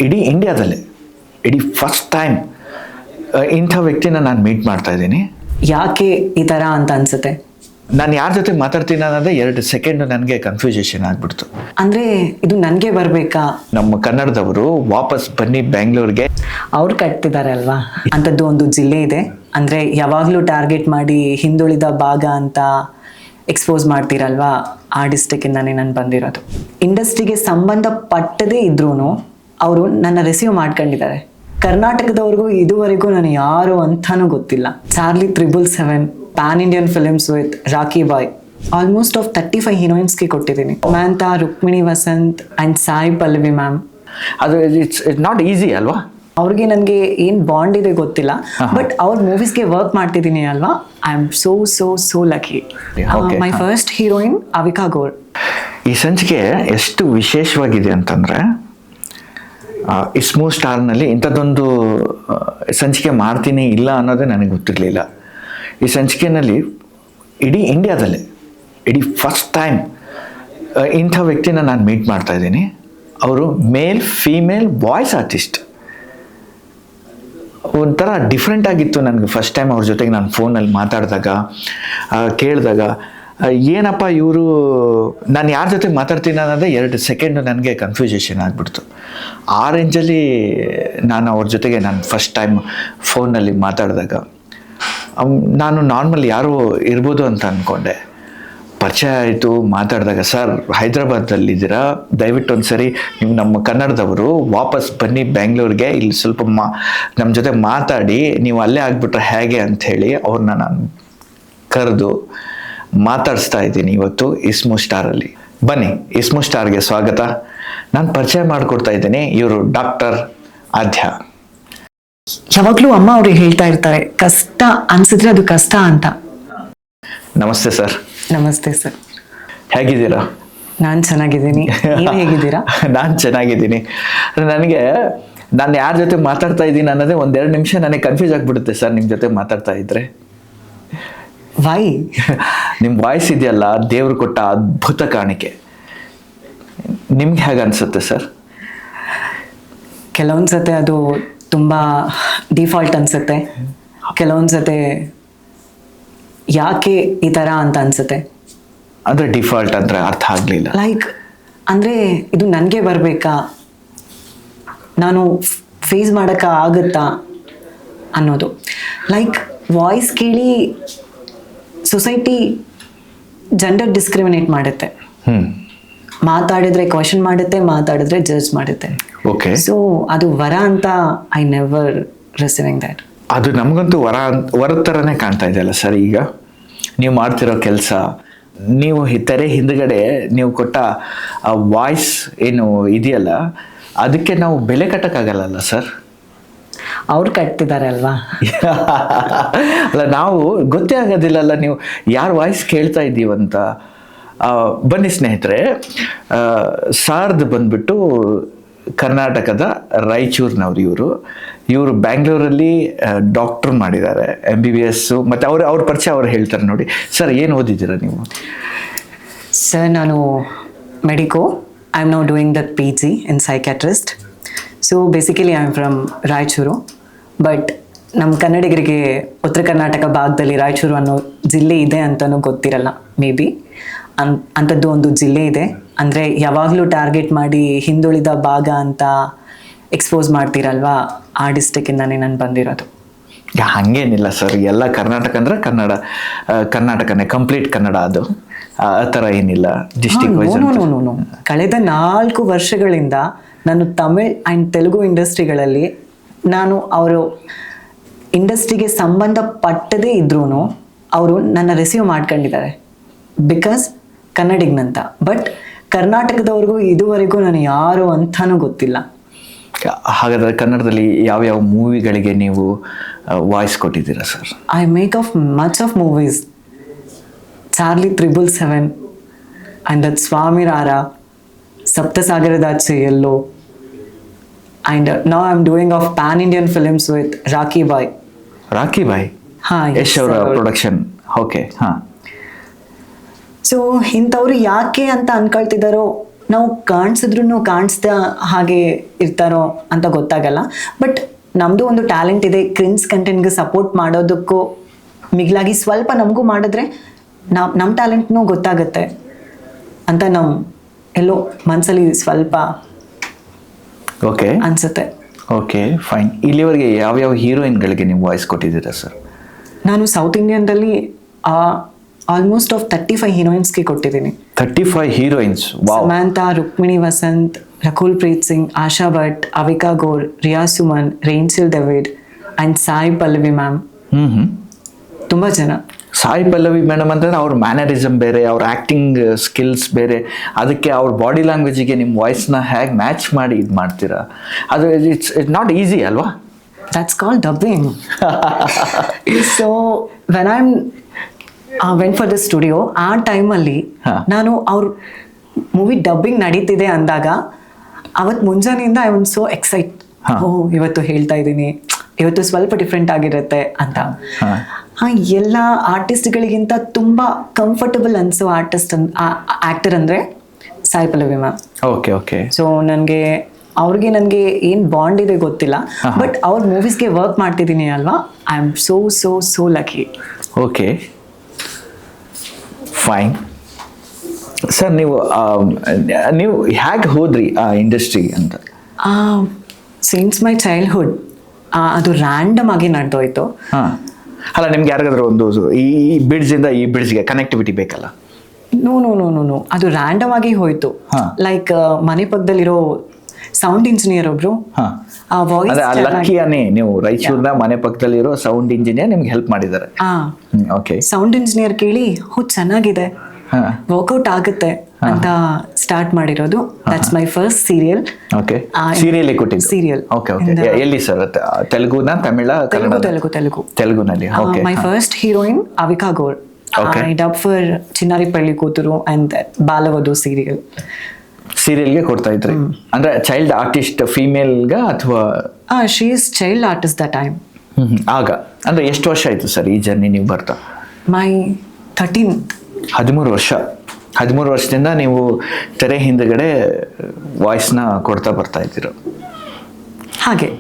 ಇಡೀ ಇಂಡಿಯಾದಲ್ಲೇ first time ಇಂಥ ವ್ಯಕ್ತಿನ ನಾನು ಮೀಟ್ ಮಾಡ್ತಾ ಇದ್ದೀನಿ. ಯಾಕೆ ಈ ಥರ ಅಂತ ಅನ್ಸುತ್ತೆ? ನಾನು ಯಾರ ಜೊತೆ ಮಾತಾಡ್ತೀನಿ ಅನ್ನೋದೇ 2 ಸೆಕೆಂಡ್ ನನಗೆ ಕನ್ಫ್ಯೂಷನ್ ಆಗ್ಬಿಡ್ತು. ಅಂದರೆ ಇದು ನನಗೆ ಬರಬೇಕಾ? ನಮ್ಮ ಕನ್ನಡದವರು ವಾಪಸ್ ಬನ್ನಿ ಬೆಂಗಳೂರಿಗೆ. ಅವ್ರು ಕಟ್ತಿದ್ದಾರೆ ಅಲ್ವಾ, ಅಂಥದ್ದು ಒಂದು ಜಿಲ್ಲೆ ಇದೆ. ಅಂದರೆ ಯಾವಾಗಲೂ ಟಾರ್ಗೆಟ್ ಮಾಡಿ ಹಿಂದುಳಿದ ಭಾಗ ಅಂತ ಎಕ್ಸ್ಪೋಸ್ ಮಾಡ್ತೀರಲ್ವಾ, ಆ ಡಿಸ್ಟಿಕ್ಕಿಂದಾನೇ ನಾನು ಬಂದಿರೋದು. ಇಂಡಸ್ಟ್ರಿಗೆ ಸಂಬಂಧಪಟ್ಟದೇ ಇದ್ರೂ ಅವರು ನನ್ನ ರಿಸೀವ್ ಮಾಡ್ಕೊಂಡಿದ್ದಾರೆ. ಕರ್ನಾಟಕದವ್ರಿಗೂ ಇದುವರೆಗೂ ನಾನು ಯಾರು ಅಂತಾನೂ ಗೊತ್ತಿಲ್ಲ. Charlie 777, pan Indian films with Rocky Bhai, almost of 35 ಹೀರೋಯಿನ್ಸ್ಗೆ ಕೊಟ್ಟಿದ್ದೀನಿ. Mamata, Rukmini Vasanth and Sai Pallavi ma'am. ಅದು ಇಟ್ಸ್ ನಾಟ್ ಈಸಿ ಅಲ್ವಾ? ಅವ್ರಿಗೆ ನನಗೆ ಏನು ಬಾಂಡ್ ಇದೆ ಗೊತ್ತಿಲ್ಲ, ಬಟ್ ಅವ್ರ ಮೂವೀಸ್ಗೆ ವರ್ಕ್ ಮಾಡ್ತಿದ್ದೀನಿ ಅಲ್ವಾ. I am so lucky. My first heroine Avika Gaur. ಈ ಸಂಚಿಕೆ ಎಷ್ಟು ವಿಶೇಷವಾಗಿದೆ ಅಂತಂದರೆ, ಇಸ್ಮೋ ಸ್ಟಾರ್ನಲ್ಲಿ ಇಂಥದ್ದೊಂದು ಸಂಚಿಕೆ ಮಾಡ್ತೀನಿ ಇಲ್ಲ ಅನ್ನೋದೇ ನನಗೆ ಗೊತ್ತಿರಲಿಲ್ಲ. ಈ ಸಂಚಿಕೆಯಲ್ಲಿ ಇಡೀ ಇಂಡಿಯಾದಲ್ಲೇ ಫಸ್ಟ್ ಟೈಮ್ ಇಂಥ ವ್ಯಕ್ತಿನ ನಾನು ಮೀಟ್ ಮಾಡ್ತಾ ಇದ್ದೀನಿ. ಅವರು ಮೇಲ್ ಫೀಮೇಲ್ ವಾಯ್ಸ್ ಆರ್ಟಿಸ್ಟ್. ಒಂಥರ ಡಿಫ್ರೆಂಟ್ ಆಗಿತ್ತು ನನಗೆ ಫಸ್ಟ್ ಟೈಮ್ ಅವ್ರ ಜೊತೆಗೆ ನಾನು ಫೋನಲ್ಲಿ ಮಾತಾಡಿದಾಗ, ಕೇಳಿದಾಗ, ಏನಪ್ಪ ಇವರು, ನಾನು ಯಾರ ಜೊತೆ ಮಾತಾಡ್ತೀನಿ ಅನ್ನೋದೇ 2 ಸೆಕೆಂಡ್ ನನಗೆ ಕನ್ಫ್ಯೂಷನ್ ಆಗಿಬಿಡ್ತು. ಆ ರೇಂಜಲ್ಲಿ ನಾನು ಅವ್ರ ಜೊತೆಗೆ ನಾನು ಫಸ್ಟ್ ಟೈಮ್ ಫೋನಲ್ಲಿ ಮಾತಾಡಿದಾಗ ನಾನು ನಾರ್ಮಲ್ ಯಾರು ಇರ್ಬೋದು ಅಂತ ಅಂದ್ಕೊಂಡೆ. ಪರಿಚಯ ಆಯಿತು, ಮಾತಾಡಿದಾಗ, ಸರ್ ಹೈದ್ರಾಬಾದಲ್ಲಿದ್ದೀರಾ, ದಯವಿಟ್ಟು ಒಂದು ಸರಿ ನೀವು ನಮ್ಮ ಕನ್ನಡದವರು ವಾಪಸ್ ಬನ್ನಿ ಬೆಂಗಳೂರಿಗೆ, ಇಲ್ಲಿ ಸ್ವಲ್ಪ ನಮ್ಮ ಜೊತೆ ಮಾತಾಡಿ, ನೀವು ಅಲ್ಲೇ ಆಗಿಬಿಟ್ರೆ ಹೇಗೆ ಅಂಥೇಳಿ ಅವ್ರನ್ನ ನಾನು ಕರೆದು ಮಾತಾಡಿಸ್ತಾ ಇದ್ದೀನಿ ಇವತ್ತು ಇಸ್ಮೋ ಸ್ಟಾರಲ್ಲಿ. ಬನ್ನಿ, ಇಸ್ಮೋ ಸ್ಟಾರ್ಗೆ ಸ್ವಾಗತ. ನಾನು ಪರಿಚಯ ಮಾಡಿಕೊಡ್ತಾ ಇದ್ದೀನಿ, ಇವರು ಡಾಕ್ಟರ್ ಆದ್ಯ. ಯಾವಾಗಲೂ ಅಮ್ಮ ಅವ್ರಿಗೆ ಹೇಳ್ತಾ ಇರ್ತಾರೆ, ಕಷ್ಟ ಅನ್ಸಿದ್ರೆ ಅದು ಕಷ್ಟ ಅಂತ. ನಮಸ್ತೆ ಸರ್. ನಮಸ್ತೆ ಸರ್. ಹೇಗಿದ್ದೀರಾ? ನಾನು ಚೆನ್ನಾಗಿದ್ದೀನಿ, ನೀವು ಹೇಗಿದ್ದೀರಾ? ನಾನು ಚೆನ್ನಾಗಿದ್ದೀನಿ. ನಾನು ಯಾರ ಜೊತೆ ಮಾತಾಡ್ತಾ ಇದ್ದೀನಿ ಅನ್ನೋದೇ 1-2 ನಿಮಿಷ ನನಗೆ ಕನ್ಫ್ಯೂಸ್ ಆಗಿಬಿಡುತ್ತೆ ಸರ್ ನಿಮ್ಮ ಜೊತೆ ಮಾತಾಡ್ತಾ ಇದ್ರೆ. ವೈ? ನಿಮ್ಮ ವಾಯ್ಸ್ ಇದೆಯಲ್ಲ, ದೇವ್ರು ಕೊಟ್ಟ ಅದ್ಭುತ ಕಾಣಿಕೆ. ನಿಮ್ಗೆ ಹೇಗೆ ಅನ್ಸುತ್ತೆ ಸರ್? ಕೆಲವೊಂದು ಸತೆ ಅದು ತುಂಬ ಡಿಫಾಲ್ಟ್ ಅನ್ಸುತ್ತೆ, ಕೆಲವೊಂದು ಸತೆ ಯಾಕೆ ಈ ಥರ ಅಂತ ಅನ್ಸುತ್ತೆ. ಅಂದರೆ ಡಿಫಾಲ್ಟ್ ಅಂದರೆ ಅರ್ಥ ಆಗಲಿಲ್ಲ. ಲೈಕ್ ಅಂದರೆ ಇದು ನನಗೆ ಬರಬೇಕಾ, ನಾನು ಫೇಸ್ ಮಾಡೋಕ್ಕೆ ಆಗುತ್ತಾ ಅನ್ನೋದು. ಲೈಕ್ ವಾಯ್ಸ್ ಕೇಳಿ ಸೊಸೈಟಿ ಜೆಂಡರ್ ಡಿಸ್ಕ್ರಿಮಿನೇಟ್ ಮಾಡುತ್ತೆ. ಮಾತಾಡಿದ್ರೆ ಕ್ವಶನ್ ಮಾಡುತ್ತೆ, ಮಾತಾಡಿದ್ರೆ ಜಡ್ಜ್ ಮಾಡುತ್ತೆ. ಓಕೆ. ಸೊ ಅದು ವರ ಅಂತ ಐ ನೆವರ್ ರಿಸೀವಿಂಗ್ ದ್ಯಾಟ್. ಅದು ನಮಗಂತೂ ವರದ ಥರನೇ ಕಾಣ್ತಾ ಇದೆಯಲ್ಲ ಸರ್. ಈಗ ನೀವು ಮಾಡ್ತಿರೋ ಕೆಲಸ, ನೀವು ತೆರೆ ಹಿಂದ್ಗಡೆ ನೀವು ಕೊಟ್ಟ ಆ ವಾಯ್ಸ್ ಏನು ಇದೆಯಲ್ಲ, ಅದಕ್ಕೆ ನಾವು ಬೆಲೆ ಕಟ್ಟಕ್ಕಾಗಲ್ಲ ಸರ್. ಅವ್ರು ಕಟ್ತಿದ್ದಾರೆ ಅಲ್ವಾ. ಅಲ್ಲ, ನಾವು ಗೊತ್ತೇ ಆಗೋದಿಲ್ಲಲ್ಲ ನೀವು ಯಾರು ವಾಯ್ಸ್ ಕೇಳ್ತಾ ಇದ್ದೀವಂತ. ಬನ್ನಿ ಸ್ನೇಹಿತರೆ, ಸಾರ್ದು ಬಂದ್ಬಿಟ್ಟು ಕರ್ನಾಟಕದ ರಾಯಚೂರಿನವ್ರು. ಇವರು ಬ್ಯಾಂಗ್ಳೂರಲ್ಲಿ ಡಾಕ್ಟ್ರ್ ಮಾಡಿದ್ದಾರೆ, MBBS. ಮತ್ತು ಅವ್ರ ಪರಿಚಯ ಅವ್ರು ಹೇಳ್ತಾರೆ ನೋಡಿ. ಸರ್, ಏನು ಓದಿದ್ದೀರಾ ನೀವು? ಸರ್, ನಾನು medico. I am now doing that PG in psychiatrist. So basically I am from Raichur, but ನಮ್ಮ ಕನ್ನಡಿಗರಿಗೆ ಉತ್ತರ ಕರ್ನಾಟಕ ಭಾಗದಲ್ಲಿ ರಾಯಚೂರು ಅನ್ನೋ ಜಿಲ್ಲೆ ಇದೆ ಅಂತಲೂ ಗೊತ್ತಿರಲ್ಲ. ಮೇ ಬಿ ಅಂಥದ್ದು ಒಂದು ಜಿಲ್ಲೆ ಇದೆ. ಅಂದರೆ ಯಾವಾಗಲೂ ಟಾರ್ಗೆಟ್ ಮಾಡಿ ಹಿಂದುಳಿದ ಭಾಗ ಅಂತ ಎಕ್ಸ್ಪೋಸ್ ಮಾಡ್ತೀರಲ್ವಾ, ಆ ಡಿಸ್ಟಿಕ್ಕಿಂದಾನೇ ನಾನು ಬಂದಿರೋದು. ಹಾಗೇನಿಲ್ಲ ಸರ್, ಎಲ್ಲ ಕರ್ನಾಟಕ ಅಂದರೆ ಕರ್ನಾಟಕನೇ, ಕಂಪ್ಲೀಟ್ ಕನ್ನಡ. ಅದು ಆ ಥರ ಏನಿಲ್ಲ ಡಿಸ್ಟಿಕ್ ವೈಸ್. ನೋ. ಕಳೆದ 4 ವರ್ಷಗಳಿಂದ ನಾನು ತಮಿಳ್ ಆ್ಯಂಡ್ ತೆಲುಗು ಇಂಡಸ್ಟ್ರಿಗಳಲ್ಲಿ ನಾನು ಅವರು ಇಂಡಸ್ಟ್ರಿಗೆ ಸಂಬಂಧಪಟ್ಟದೇ ಇದ್ರೂ ಅವರು ನನ್ನ ರಿಸೀವ್ ಮಾಡ್ಕೊಂಡಿದ್ದಾರೆ, ಬಿಕಾಸ್ ಕನ್ನಡಿಗನಂತ. ಬಟ್ ಕರ್ನಾಟಕದವ್ರಿಗೂ ಇದುವರೆಗೂ ನಾನು ಯಾರು ಅಂತಾನೂ ಗೊತ್ತಿಲ್ಲ. ಹಾಗಾದರೆ ಕನ್ನಡದಲ್ಲಿ ಯಾವ್ಯಾವ ಮೂವಿಗಳಿಗೆ ನೀವು ವಾಯ್ಸ್ ಕೊಟ್ಟಿದ್ದೀರಾ sir? I make of much of movies. Charlie 777 and that Swami Rara, Saptasagaradaache Ello, and now I am doing of pan Indian films with Rocky Bhai. Rocky Bhai? ಹಾಂ, ಯಶ್ ಅವರ ಪ್ರೊಡಕ್ಷನ್. ಓಕೆ. ಹಾಂ. ಸೊ ಇಂಥವ್ರು ಯಾಕೆ ಅಂತ ಅನ್ಕೊಳ್ತಿದ್ದಾರೋ ನಾವು ಕಾಣಿಸಿದ್ರು ಕಾಣಿಸ್ದ ಹಾಗೆ ಇರ್ತಾರೋ ಅಂತ ಗೊತ್ತಾಗಲ್ಲ. ಬಟ್ ನಮ್ಮದು ಒಂದು ಟ್ಯಾಲೆಂಟ್ ಇದೆ, ಕ್ರಿನ್ಸ್ ಕಂಟೆಂಟ್ಗೆ ಸಪೋರ್ಟ್ ಮಾಡೋದಕ್ಕೂ ಮಿಗಿಲಾಗಿ ಸ್ವಲ್ಪ ನಮಗೂ ಮಾಡಿದ್ರೆ ನಮ್ಮ ಟ್ಯಾಲೆಂಟ್ನೂ ಗೊತ್ತಾಗುತ್ತೆ ಅಂತ ಎಲ್ಲೋ ಮನಸ್ಸಲ್ಲಿ ಸ್ವಲ್ಪ ಓಕೆ ಅನ್ಸುತ್ತೆ. Okay fine. ಇಲ್ಲಿವರೆಗೆ ಯಾವ್ಯಾವ ಹೀರೋಯಿನ್ಗಳಿಗೆ ನೀವು ವಾಯ್ಸ್ ಕೊಟ್ಟಿದ್ದೀರಾ ಸರ್? ನಾನು ಸೌತ್ ಇಂಡಿಯನ್ದಲ್ಲಿ ಆಲ್ಮೋಸ್ಟ್ 35 ಹೀರೋಯಿನ್ಸ್ಗೆ ಕೊಟ್ಟಿದ್ದೀನಿ. 35 heroines? Wow. Samantha, Rukmini Vasanth, Rakul Preet Singh, Asha Bhat, Avika Gor, Riya Suman, Rensil David and Sai Pallavi ma'am. ತುಂಬಾ ಜನ. ಸಾಯಿ ಪಲ್ಲವಿ ಮೇಡಮ್ ಅಂತಂದ್ರೆ ಅವ್ರ ಮ್ಯಾನರಿಸಮ್ ಬೇರೆ, ಅವ್ರ ಆ್ಯಕ್ಟಿಂಗ್ ಸ್ಕಿಲ್ಸ್ ಬೇರೆ, ಅದಕ್ಕೆ ಅವ್ರ ಬಾಡಿ ಲ್ಯಾಂಗ್ವೇಜಿಗೆ ನಿಮ್ಮ ವಾಯ್ಸ್ನ ಹೇಗೆ ಮ್ಯಾಚ್ ಮಾಡಿ ಇದು ಮಾಡ್ತೀರಾ? ಅದು ಇಟ್ಸ್ ನಾಟ್ ಈಸಿ ಅಲ್ವಾ? That's called dubbing. So when went for the studio, ಆ ಟೈಮಲ್ಲಿ ನಾನು ಅವ್ರ ಮೂವಿ ಡಬ್ಬಿಂಗ್ ನಡೀತಿದೆ ಅಂದಾಗ ಅವತ್ತು ಮುಂಜಾನೆಯಿಂದ ಐ ವಾಸ್ ಸೋ ಎಕ್ಸೈಟ್. ಇವತ್ತು ಹೇಳ್ತಾ ಇದ್ದೀನಿ, ಇವತ್ತು ಸ್ವಲ್ಪ ಡಿಫ್ರೆಂಟ್ ಆಗಿರುತ್ತೆ ಅಂತ. ಎಲ್ಲ ಆರ್ಟಿಸ್ಟ್ಗಳಿಗಿಂತ ತುಂಬ ಕಂಫರ್ಟಬಲ್ ಅನ್ಸೋ ಆಕ್ಟರ್ ಅಂದರೆ Sai Pallavi ma'am. Okay okay. So ನನಗೆ ಏನು ಬಾಂಡ್ ಇದೆ ಗೊತ್ತಿಲ್ಲ, ಬಟ್ ಅವ್ರ ಮೂವೀಸ್ಗೆ ವರ್ಕ್ ಮಾಡ್ತಿದ್ದೀನಿ ಅಲ್ವಾ, I am so so so lucky. Okay fine. Sir ನೀವು ಹೇಗೆ ಹೋದ್ರಿ ಆ ಇಂಡಸ್ಟ್ರಿ ಅಂತ? ಸಿನ್ಸ್ ಮೈ ಚೈಲ್ಡ್ಹುಡ್ ಅದು ರ್ಯಾಂಡಮ್ ಆಗಿ ನಡೆದೋಯ್ತು. ಅಲ್ಲ, ನಿಮ್ಗೆ ಯಾರಿಗಾದ್ರೂ ಒಂದು ಈ ಬ್ರಿಡ್ಜಿಂದ ಈ ಬ್ರಿಡ್ಜ್ಗೆ ಕನೆಕ್ಟಿವಿಟಿ ಬೇಕಲ್ಲ? ನೋ, ಅದು ರ್ಯಾಂಡಮ್ ಆಗಿ ಹೋಯ್ತು. ಲೈಕ್ ಮನೆ ಪಕ್ಕದಲ್ಲಿರೋ ಸೌಂಡ್ ಇಂಜಿನಿಯರ್ ಒಬ್ರು ಲಕ್ಕಿಯಾನೇ ನೀವು ರಾಯಚೂರ್ನ ಮನೆ ಪಕ್ಕದಲ್ಲಿರೋ ಸೌಂಡ್ ಇಂಜಿನಿಯರ್ ನಿಮ್ಗೆ ಹೆಲ್ಪ್ ಮಾಡಿದ್ದಾರೆ. ಓಕೆ. ಸೌಂಡ್ ಇಂಜಿನಿಯರ್ ಕೇಳಿ ಚೆನ್ನಾಗಿದೆ, ವರ್ಕೌಟ್ ಆಗುತ್ತೆ ಅಂತ ಸ್ಟಾರ್ಟ್ ಮಾಡಿರೋದು. That's my first serial. Okay. Serial ಕೊಟ್ಟಿದ್ದು? ಸೀರಿಯಲ್. Okay okay. ಎಲ್ಲಿ ಸರ್? ತೆಲುಗುನಾ, ತಮಿಳ? ತೆಲುಗುನಲ್ಲಿ. Okay. My first heroine Avika Gor. I dub for Chinnari Pelli Kuturu and ಬಾಲವಧು serial. ಸೀರಿಯಲ್ಗೆ ಕೊಡ್ತಾ ಇದ್ರಿ ಅಂದ್ರೆ ಚೈಲ್ಡ್ ಆರ್ಟಿಸ್ಟ್ ಫೀಮೇಲ್ಗ ಅಥವಾ? She is child artist the time. ಆಗ ಅಂದ್ರೆ ಎಷ್ಟು ವರ್ಷ ಆಯ್ತು ಸರ್ ಈ ಜರ್ನಿ ನೀವು ಬರ್ತಾ? ಮೈ 13 ವರ್ಷ. 13 ವರ್ಷದಿಂದ ನೀವು ತೆರೆ ಹಿಂದ್ಗಡೆ ವಾಯ್ಸ್ನ ಕೊಡ್ತಾ ಬರ್ತಾ ಇದ್ದೀರ. ಹಾಗೆ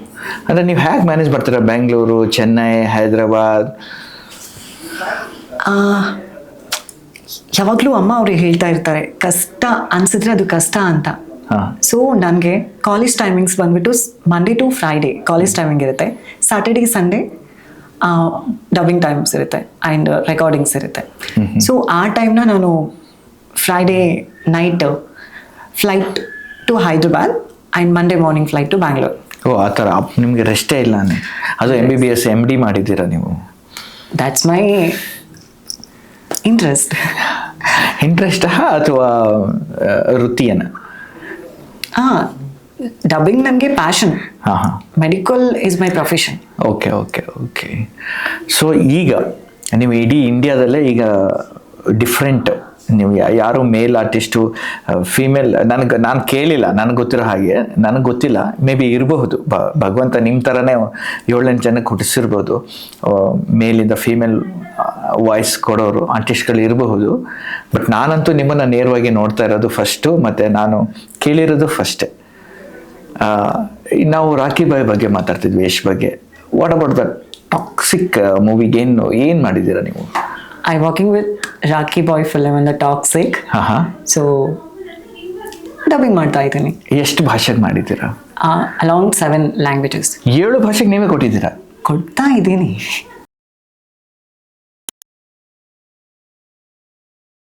ಅಂದ್ರೆ ನೀವು ಹೇಗೆ ಮ್ಯಾನೇಜ್ ಮಾಡ್ತೀರಾ? ಬೆಂಗಳೂರು, ಚೆನ್ನೈ, ಹೈದರಾಬಾದ್? ಯಾವಾಗಲೂ ಅಮ್ಮ ಅವ್ರಿಗೆ ಹೇಳ್ತಾ ಇರ್ತಾರೆ, ಕಷ್ಟ ಅನ್ಸಿದ್ರೆ ಅದು ಕಷ್ಟ ಅಂತ. ಸೊ ನನಗೆ ಕಾಲೇಜ್ ಟೈಮಿಂಗ್ಸ್ ಬಂದ್ಬಿಟ್ಟು Monday to Friday college timing ಇರುತ್ತೆ, ಸ್ಯಾಟರ್ಡೇ ಸಂಡೇ ಡಬ್ಬಿಂಗ್ ಟೈಮ್ಸ್ ಇರುತ್ತೆ ಆ್ಯಂಡ್ ರೆಕಾರ್ಡಿಂಗ್ಸ್ ಇರುತ್ತೆ. ಸೊ ಆ ಟೈಮ್ನ ನಾನು Friday night flight to Hyderabad and Monday morning flight to Bangalore. Oh, ಆ ಥರ ನಿಮಗೆ ರೆಸ್ಟೇ ಇಲ್ಲ. ಅದು MBBS MD ಮಾಡಿದ್ದೀರಾ ನೀವು? ದ್ಯಾಟ್ಸ್ ಮೈ ಇಂಟ್ರೆಸ್ಟ್ ಅಥವಾ ವೃತ್ತಿಯನ್ನ? ಡಬ್ಬಿಂಗ್ ನನಗೆ passion. Medical is my profession. Okay okay okay. So ಈಗ ನೀವು ಇಡೀ ಇಂಡಿಯಾದಲ್ಲೇ ಈಗ ಡಿಫ್ರೆಂಟ್, ನೀವು ಯಾರು ಮೇಲ್ ಆರ್ಟಿಸ್ಟು ಫೀಮೇಲ್ ನಾನು ಕೇಳಿಲ್ಲ, ನನಗೆ ಗೊತ್ತಿರೋ ಹಾಗೆ, ನನಗೆ ಗೊತ್ತಿಲ್ಲ, ಮೇ ಬಿ ಇರಬಹುದು. ಭಗವಂತ ನಿಮ್ಮ ಥರನೇ 7-8 ಜನಕ್ಕೆ ಹುಟ್ಟಿಸಿರ್ಬೋದು ಮೇಲಿಂದ ಫೀಮೇಲ್ ವಾಯ್ಸ್ ಕೊಡೋರು ಆರ್ಟಿಸ್ಟ್ಗಳು ಇರಬಹುದು. ಬಟ್ ನಾನಂತೂ ನಿಮ್ಮನ್ನು ನೇರವಾಗಿ ನೋಡ್ತಾ ಇರೋದು ಫಸ್ಟು, ಮತ್ತು ನಾನು ಕೇಳಿರೋದು ಫಸ್ಟೇ. ನಾವು ರಾಕಿ ಬಾಯ್ ಬಗ್ಗೆ ಮಾತಾಡ್ತಿದ್ವಿ, ಯಶ್ ಬಗ್ಗೆ. ವಾಟ್ ಅಬೌಟ್ ದ ಟಾಕ್ಸಿಕ್ ಮೂವಿಗೆ ಏನು ಮಾಡಿದ್ದೀರಾ ನೀವು? I working with Rakhi Boy film and the Toxic. So dubbing ಮಾಡ್ತಾ ಇದ್ದೀನಿ. ಎಷ್ಟು ಭಾಷೆಗೆ ಮಾಡಿದ್ದೀರಾ? Along 7 languages. 7 ಭಾಷೆಗೆ ನೀವೇ ಕೊಟ್ಟಿದ್ದೀರಾ? ಕೊಡ್ತಾ ಇದ್ದೀನಿ.